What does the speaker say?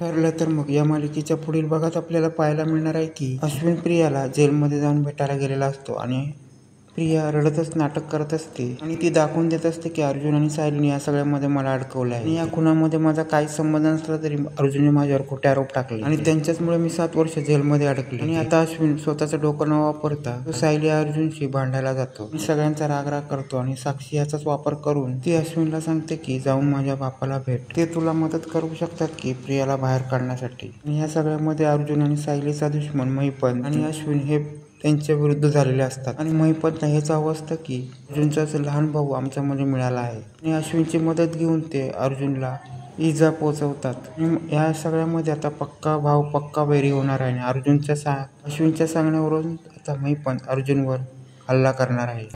ठरलं तर मग या मालिकेच्या पुढील भागात आपल्याला पाहायला मिळणार आहे की अश्विन प्रियाला जेलमध्ये जाऊन भेटायला गेलेला असतो आणि प्रिया रडतच नाटक करत असते आणि ती दाखवून देत असते की अर्जुन आणि सायलीने या सगळ्यामध्ये मला अडकवलं आहे आणि या खुनामध्ये माझा काहीच संबंध नसला तरी अर्जुनने माझ्यावर खोटे आरोप टाकले आणि त्यांच्याचमुळे मी 7 वर्ष जेलमध्ये अडकले. आणि आता अश्विन स्वतःचं डोकं न वापरता सायली अर्जुनशी भांडायला जातो आणि सगळ्यांचा राग करतो आणि साक्षी याचाच वापर करून ती अश्विनला सांगते की जाऊन माझ्या बापाला भेट, ते तुला मदत करू शकतात की प्रियाला बाहेर काढण्यासाठी. आणि या सगळ्यामध्ये अर्जुन आणि सायलीचा दुश्मन महिपत आणि अश्विन हे त्यांच्या विरुद्ध झालेले असतात आणि महिपतला हेच हवं असतं की अर्जुनचा लहान भाऊ आमच्यामध्ये मिळाला आहे आणि अश्विनची मदत घेऊन ते अर्जुनला इजा पोचवतात. या सगळ्यामध्ये आता पक्का भाव पक्का वैरी होणार आहे आणि अश्विनच्या सांगण्यावरून आता महिपत अर्जुनवर हल्ला करणार आहे.